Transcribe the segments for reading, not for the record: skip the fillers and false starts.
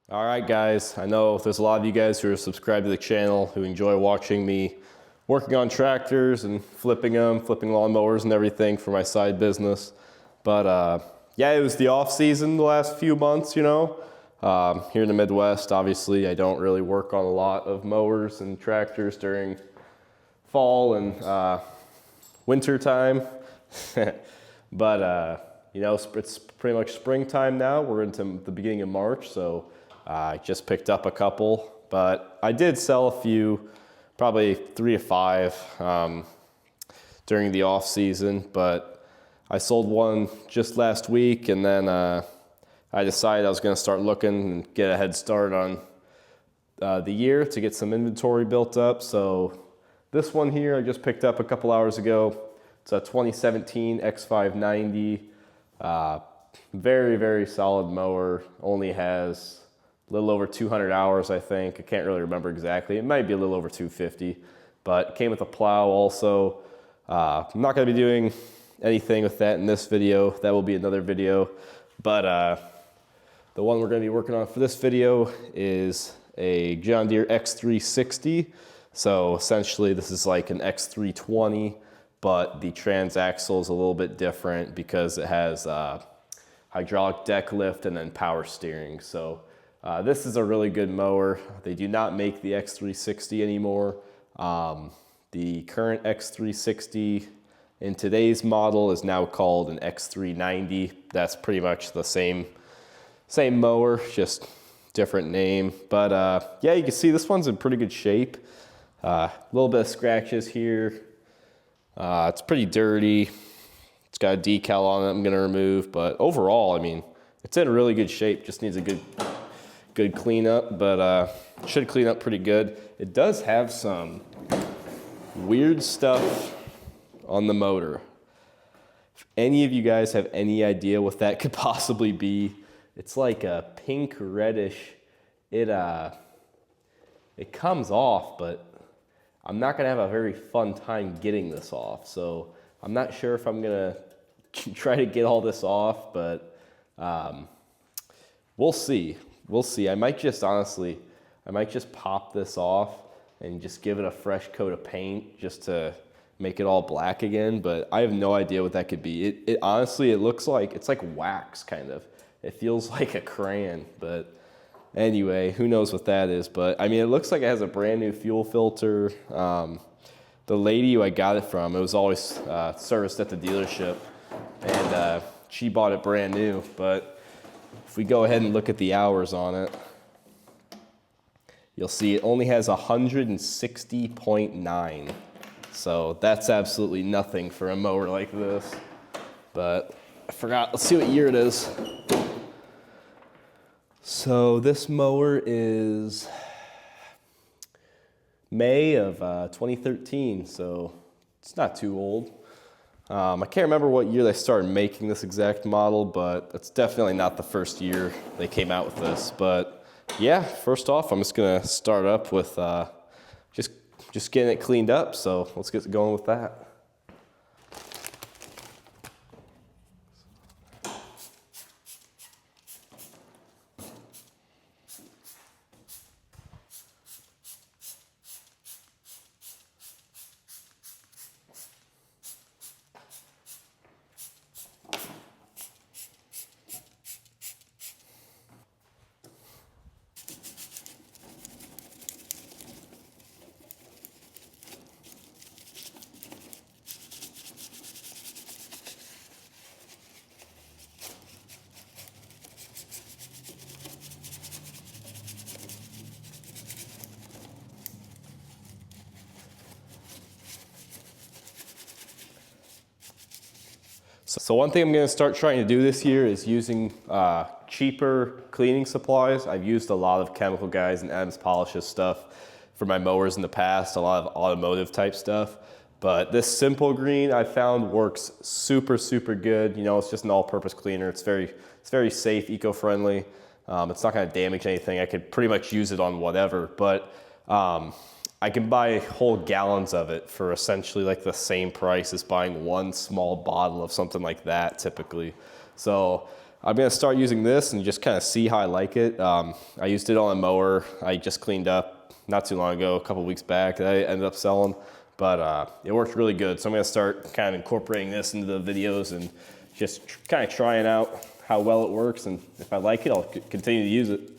All right, guys, I know there's a lot of you guys who are subscribed to the channel who enjoy watching me working on tractors and flipping lawnmowers and everything for my side business. But yeah, it was the off season the last few months, you know. Here in the Midwest, obviously, I don't really work on a lot of mowers and tractors during fall and winter time. But you know, it's pretty much springtime now. We're into the beginning of March, so I just picked up a couple, but I did sell a few, probably 3 to 5 during the off season. But I sold one just last week, and then I decided I was going to start looking and get a head start on the year to get some inventory built up. So this one here I just picked up a couple hours ago. It's a 2017 X590. Very, very solid mower. Only has a little over 200 hours, I think. I can't really remember exactly. It might be a little over 250, but it came with a plow also. I'm not going to be doing anything with that in this video. That will be another video. But the one we're going to be working on for this video is a John Deere X360. So essentially this is like an X320, but the transaxle is a little bit different because it has hydraulic deck lift and then power steering. So this is a really good mower. They do not make the X360 anymore. The current X360 in today's model is now called an X390. That's pretty much the same mower, just different name. But yeah, you can see this one's in pretty good shape. A little bit of scratches here. It's pretty dirty. It's got a decal on it I'm gonna remove, but overall, I mean, it's in really good shape. Just needs a good cleanup, but should clean up pretty good. It does have some weird stuff on the motor. If any of you guys have any idea what that could possibly be, it's like a pink reddish. It comes off, but I'm not gonna have a very fun time getting this off. So I'm not sure if I'm gonna try to get all this off, but we'll see. We'll see. I might just pop this off and just give it a fresh coat of paint just to make it all black again. But I have no idea what that could be. It honestly, it looks like, it's like wax kind of. It feels like a crayon, but anyway, who knows what that is. But I mean, it looks like it has a brand new fuel filter. The lady who I got it from, it was always serviced at the dealership, and she bought it brand new. But if we go ahead and look at the hours on it, you'll see it only has 160.9. So that's absolutely nothing for a mower like this. But I forgot, let's see what year it is. So this mower is May of 2013, so it's not too old. I can't remember what year they started making this exact model, but it's definitely not the first year they came out with this. But yeah, first off, I'm just gonna start up with just getting it cleaned up. So let's get going with that. So one thing I'm going to start trying to do this year is using cheaper cleaning supplies. I've used a lot of Chemical Guys and Adams Polishes stuff for my mowers in the past, a lot of automotive type stuff. But this Simple Green I found works super, super good. You know, it's just an all-purpose cleaner. It's very safe, eco-friendly. It's not going to damage anything. I could pretty much use it on whatever. But I can buy whole gallons of it for essentially like the same price as buying one small bottle of something like that typically. So I'm gonna start using this and just kind of see how I like it. I used it on a mower I just cleaned up not too long ago, a couple weeks back, that I ended up selling, but it worked really good. So I'm gonna start kind of incorporating this into the videos and just kind of trying out how well it works, and if I like it, I'll continue to use it.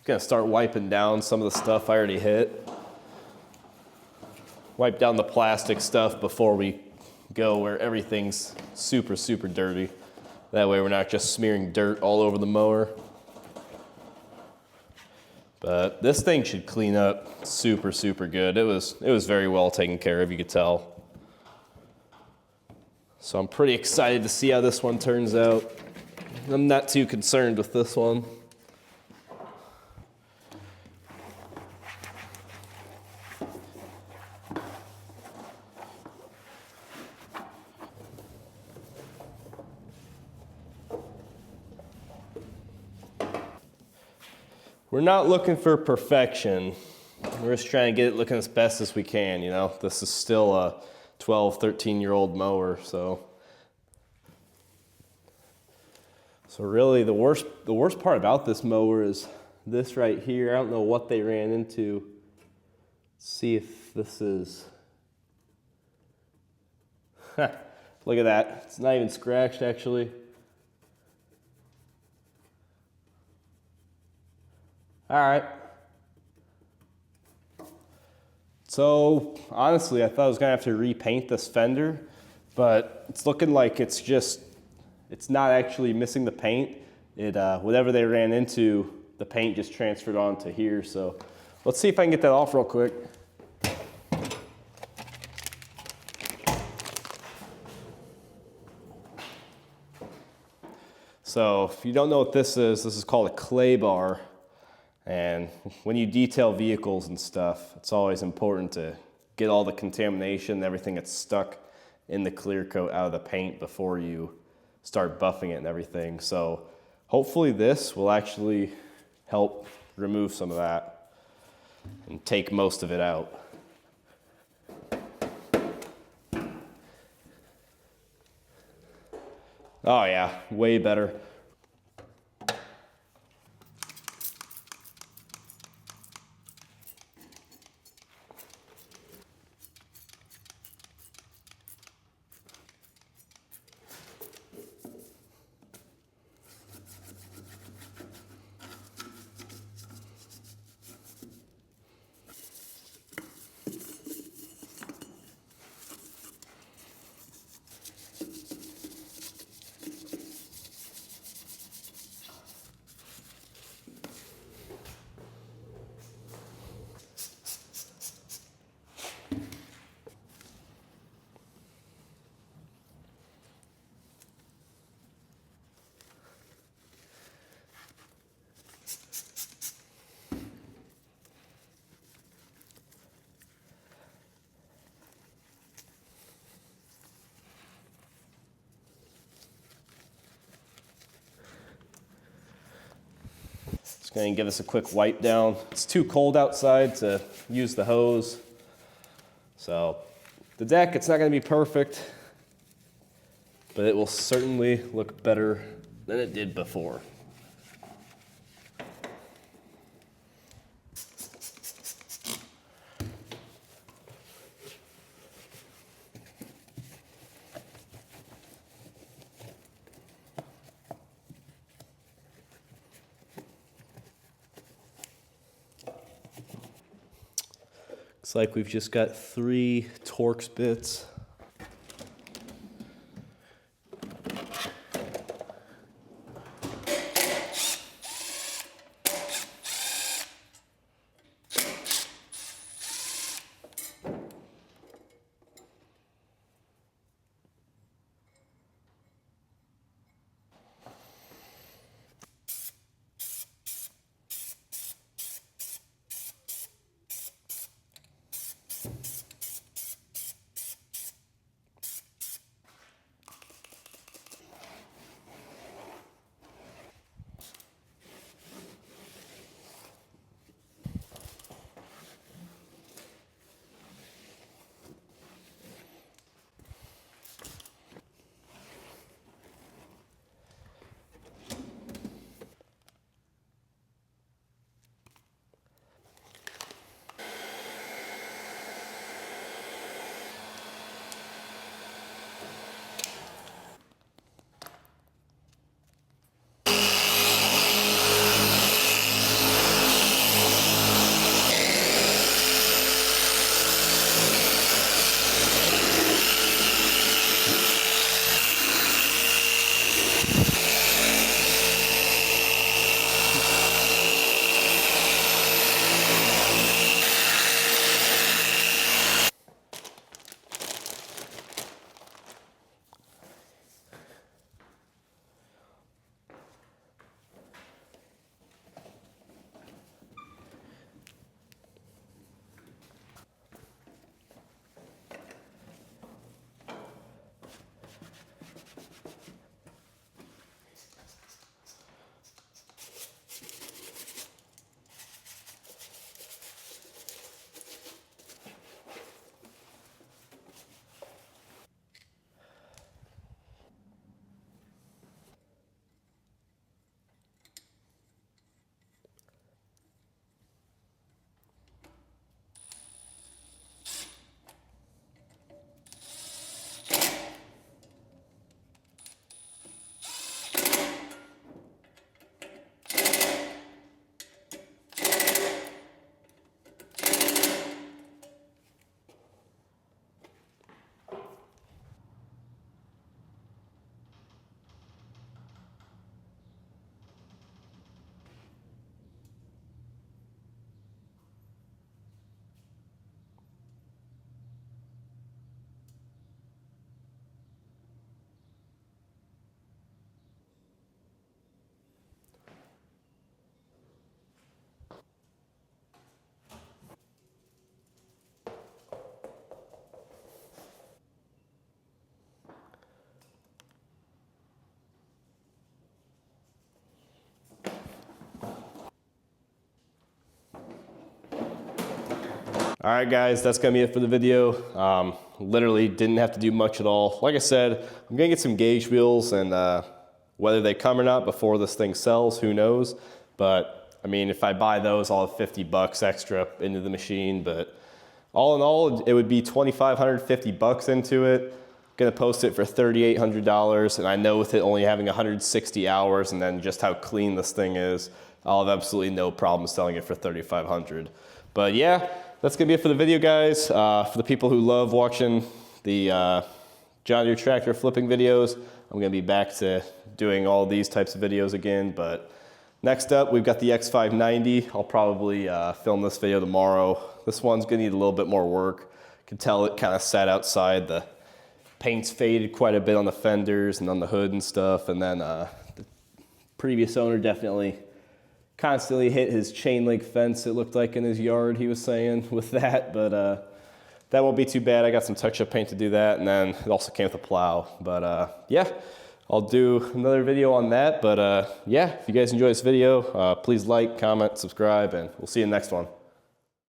Gonna start wiping down some of the stuff I already hit. Wipe down the plastic stuff before we go where everything's super, super dirty. That way we're not just smearing dirt all over the mower. But this thing should clean up super, super good. It was very well taken care of, you could tell. So I'm pretty excited to see how this one turns out. I'm not too concerned with this one. We're not looking for perfection. We're just trying to get it looking as best as we can, you know? This is still a 12, 13-year-old mower, so really the worst part about this mower is this right here. I don't know what they ran into. Let's see if this is, look at that. It's not even scratched actually. All right. So honestly, I thought I was gonna have to repaint this fender, but it's looking like it's not actually missing the paint. Whatever they ran into, the paint just transferred onto here. So let's see if I can get that off real quick. So if you don't know what this is called a clay bar. And when you detail vehicles and stuff, it's always important to get all the contamination, everything that's stuck in the clear coat out of the paint before you start buffing it and everything. So hopefully this will actually help remove some of that and take most of it out. Oh yeah, way better. Just gonna give this a quick wipe down. It's too cold outside to use the hose. So the deck, it's not gonna be perfect, but it will certainly look better than it did before. Looks like we've just got 3 Torx bits. All right, guys, that's gonna be it for the video. Literally didn't have to do much at all. Like I said, I'm gonna get some gauge wheels, and whether they come or not before this thing sells, who knows? But I mean, if I buy those, I'll have 50 bucks extra into the machine. But all in all, it would be 2,550 bucks into it. Gonna post it for $3,800, and I know with it only having 160 hours and then just how clean this thing is, I'll have absolutely no problem selling it for 3,500. But yeah, that's gonna be it for the video, guys. For the people who love watching the John Deere tractor flipping videos, I'm gonna be back to doing all these types of videos again. But next up, we've got the X590. I'll probably film this video tomorrow. This one's gonna need a little bit more work. You can tell it kind of sat outside. The paint's faded quite a bit on the fenders and on the hood and stuff. And then the previous owner definitely constantly hit his chain link fence, it looked like, in his yard, he was saying, with that. But that won't be too bad. I got some touch-up paint to do that, and then it also came with a plow. But yeah, I'll do another video on that. But yeah, if you guys enjoy this video, please like, comment, subscribe, and we'll see you in the next one.